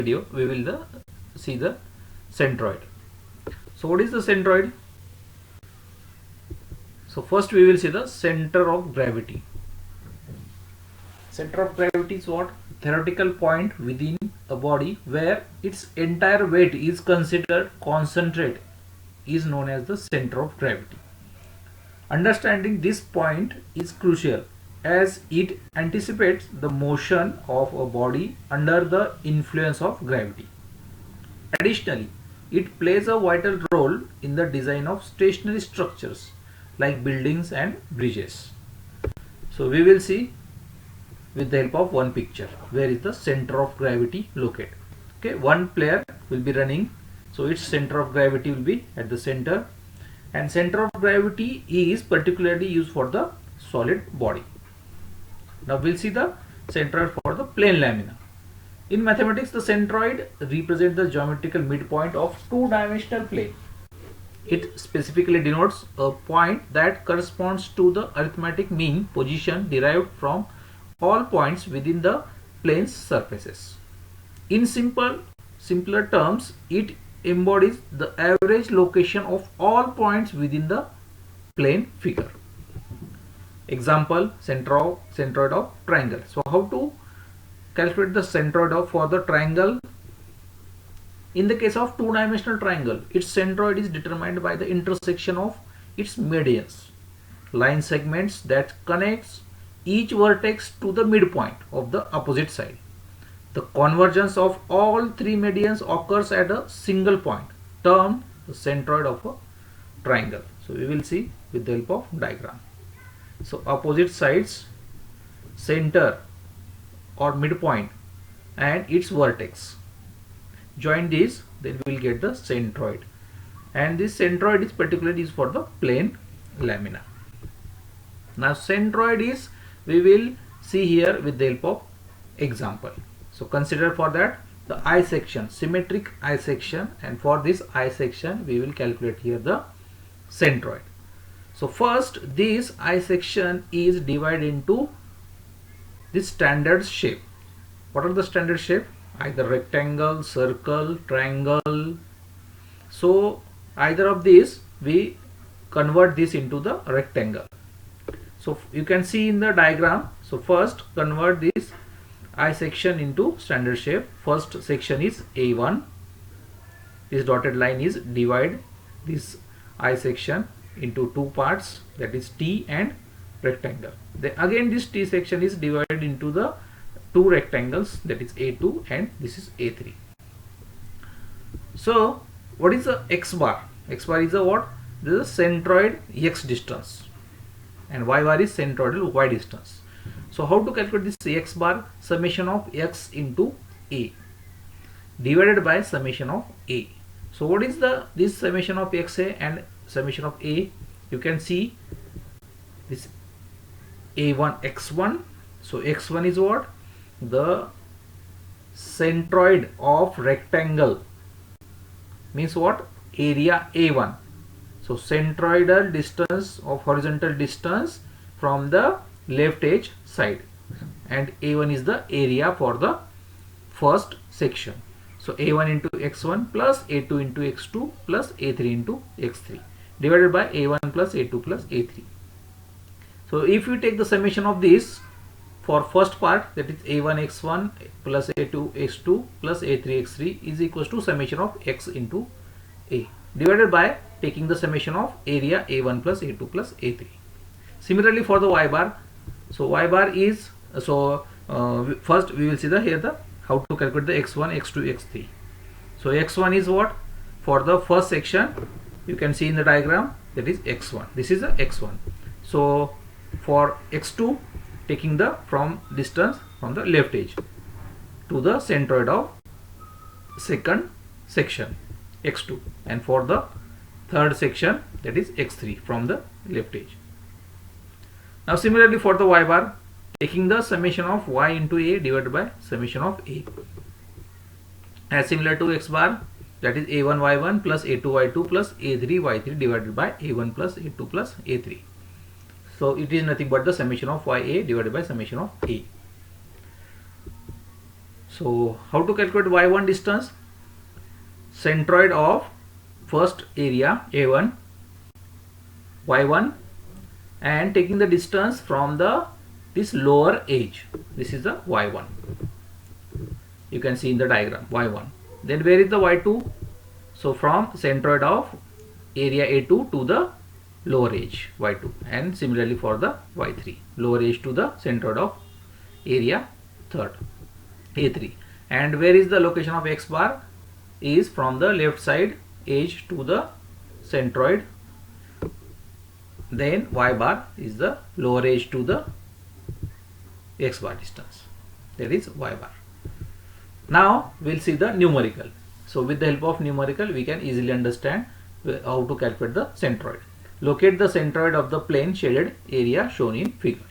video we will see the centroid. So what is the centroid? So first we will see the center of gravity. Center of gravity is what? Theoretical point within a body where its entire weight is considered concentrate is known as the center of gravity. Understanding this point is crucial as it anticipates the motion of a body under the influence of gravity. Additionally, it plays a vital role in the design of stationary structures like buildings and bridges. So we will see with the help of one picture where is the center of gravity located. Okay, one player will be running, so its center of gravity will be at the center, and center of gravity is particularly used for the solid body. Now we'll see the centroid for the plane lamina. In mathematics, the centroid represents the geometrical midpoint of two-dimensional plane. It specifically denotes a point that corresponds to the arithmetic mean position derived from all points within the plane's surfaces. In simpler terms, it embodies the average location of all points within the plane figure. Example, centroid of triangle. So how to calculate the centroid for the triangle? In the case of two-dimensional triangle, its centroid is determined by the intersection of its medians, line segments that connects each vertex to the midpoint of the opposite side. The convergence of all three medians occurs at a single point, termed the centroid of a triangle. So we will see with the help of diagram. So opposite sides, center or midpoint and its vertex. Join these, then we will get the centroid. And this centroid is particularly used for the plane lamina. Now centroid is, we will see here with the help of example. So consider for that the eye section, symmetric eye section, and for this eye section we will calculate here the centroid. So first, this eye section is divided into this standard shape. What are the standard shape? Either rectangle, circle, triangle. So either of these we convert this into the rectangle. So you can see in the diagram. So first convert this eye section into standard shape. First section is A1. This dotted line is divide this eye section into two parts, that is T and rectangle. Then again this T section is divided into the two rectangles, that is A2 and this is A3. So what is the X bar? X bar is a what? This is a centroid X distance, and Y bar is centroidal Y distance. So how to calculate this X bar? Summation of X into A divided by summation of A. So what is this summation of XA and summation of A? You can see this A1 X1. So X1 is what? The centroid of rectangle, means what? Area A1. So centroidal distance of horizontal distance from the left edge side, and A1 is the area for the first section. So A1 into X1 plus A2 into X2 plus A3 into X3 divided by A1 plus A2 plus A3. So if you take the summation of this for first part, that is A1 X1 plus A2 X2 plus A3 X3 is equals to summation of X into A divided by taking the summation of area A1 plus A2 plus A3. Similarly for the Y bar. So Y bar is, first we will see the how to calculate the X1, X2, X3. So X1 is what? For the first section, you can see in the diagram, that is X1. This is a X1. So for X2, taking the from distance from the left edge to the centroid of second section, X2, and for the third section, that is X3 from the left edge. Now similarly for the Y bar, taking the summation of Y into A divided by summation of A, as similar to X bar, that is A1 Y1 plus A2 Y2 plus A3 Y3 divided by A1 plus A2 plus A3. So it is nothing but the summation of YA divided by summation of A. So how to calculate y1 distance? Centroid of first area A1, y1, and taking the distance from this lower edge. This is the y1. You can see in the diagram y1. Then where is the y2? So from centroid of area A2 to the lower edge y2, and similarly for the y3, lower edge to the centroid of area third A3. And where is the location of x bar? Is from the left side edge to the centroid. Then y bar is the lower edge to the x bar distance, that is y bar. Now we'll see the numerical. So with the help of numerical we can easily understand how to calculate the centroid. Locate the centroid of the plane shaded area shown in figure.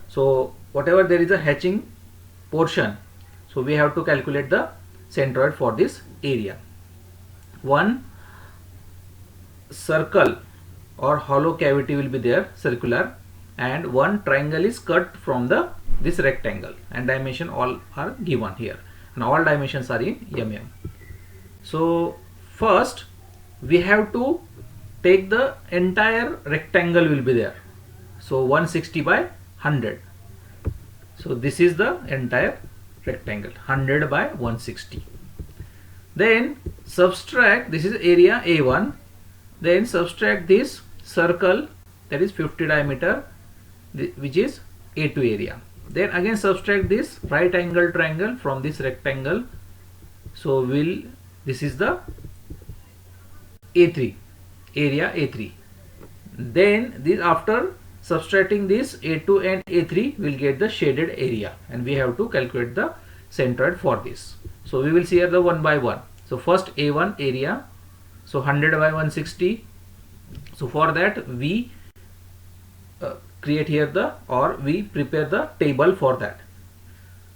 So whatever there is a hatching portion, so we have to calculate the centroid for this area. One circle or hollow cavity will be there, circular, and one triangle is cut from this rectangle, and dimension all are given here, and all dimensions are in mm. So first we have to take the entire rectangle will be there, so 160 by 100. So this is the entire rectangle, 100 by 160. Then subtract, this is area A1, then subtract this circle, that is 50 diameter, which is A2 area. Then again subtract this right angle triangle from this rectangle. So this is the A3, area A3. Then this, after subtracting this A2 and A3, will get the shaded area, and we have to calculate the centroid for this. So we will see here the one by one. So first A1 area, so 100 by 160. So for that we create here we prepare the table for that.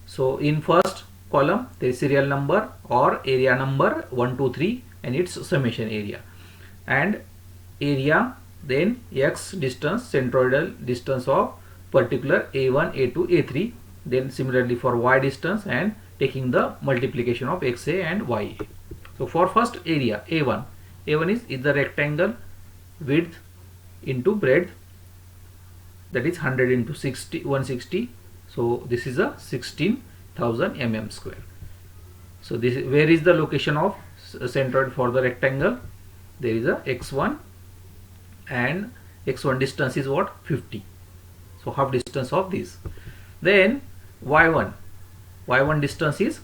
So in first column there is serial number or area number 1, 2, 3 and its summation area, and area, then x distance, centroidal distance of particular A1, A2, A3, then similarly for y distance, and taking the multiplication of xa and ya. So for first area A1, is the rectangle width into breadth, that is 100 into 160. So this is a 16,000 mm square. So this is, where is the location of centroid for the rectangle? There is a x1, and x1 distance is what? 50. So half distance of this. Then y1 distance is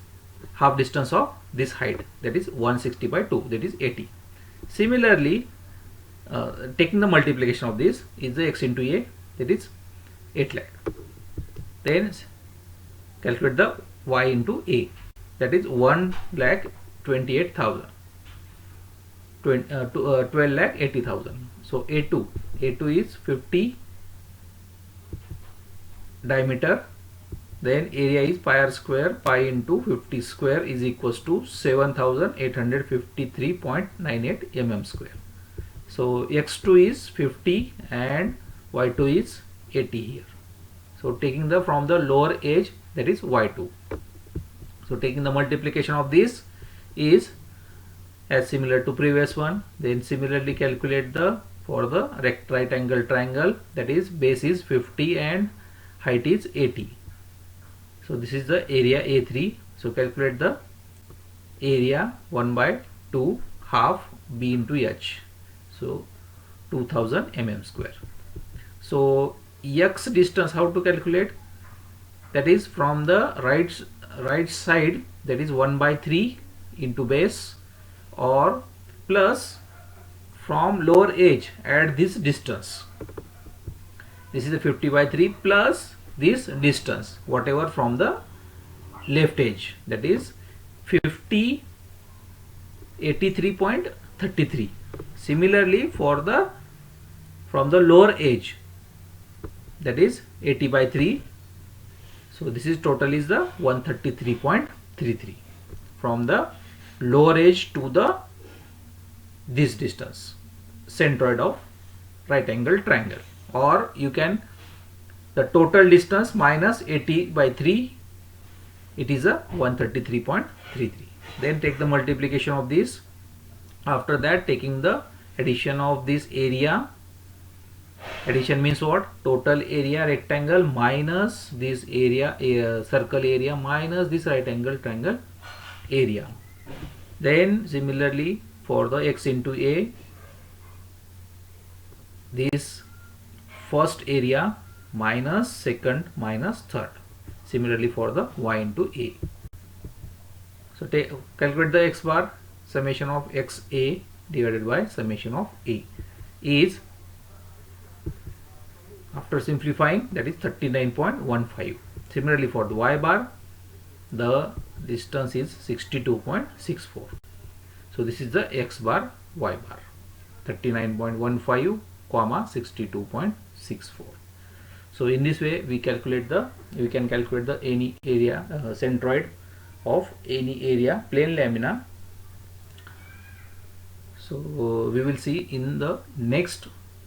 half distance of this height, that is 160 by 2, that is 80. Similarly, taking the multiplication of this is the x into a, that is 8 lakh. Then calculate the y into a, that is 1,28,000, 12,80,000. So A2 is 50 diameter, then area is pi r square, pi into 50 square is equals to 7,853.98 mm square. So x2 is 50 and y2 is 80 here. So taking from the lower edge, that is y2. So taking the multiplication of this is as similar to previous one. Then similarly calculate for the right angle triangle, that is base is 50 and height is 80. So this is the area A3. So calculate the area 1 by 2 half b into h. So 2000 mm square. So x distance, how to calculate? That is from the right side, that is 1 by 3 into base, or plus from lower edge add this distance. This is the 50 by 3 plus this distance, whatever from the left edge, that is 50, 83.33. Similarly for from the lower edge, that is 80 by 3. So this is total is the 133.33 from the lower edge to this distance, centroid of right angle triangle. Or you can the total distance minus 80 by 3 it is a 133.33. Then take the multiplication of this. After that, taking the addition of this area. Addition means what? Total area rectangle minus this area circle area minus this right angle triangle area. Then similarly for the x into a, this first area minus second minus third. Similarly for the y into a. So calculate the x bar. Summation of x a divided by summation of a is, after simplifying, that is 39.15. Similarly for the y bar, the distance is 62.64. So this is the x bar, y bar, 39.15 comma 62.64. So in this way we can calculate the any area centroid of any area plane lamina. So we will see in the next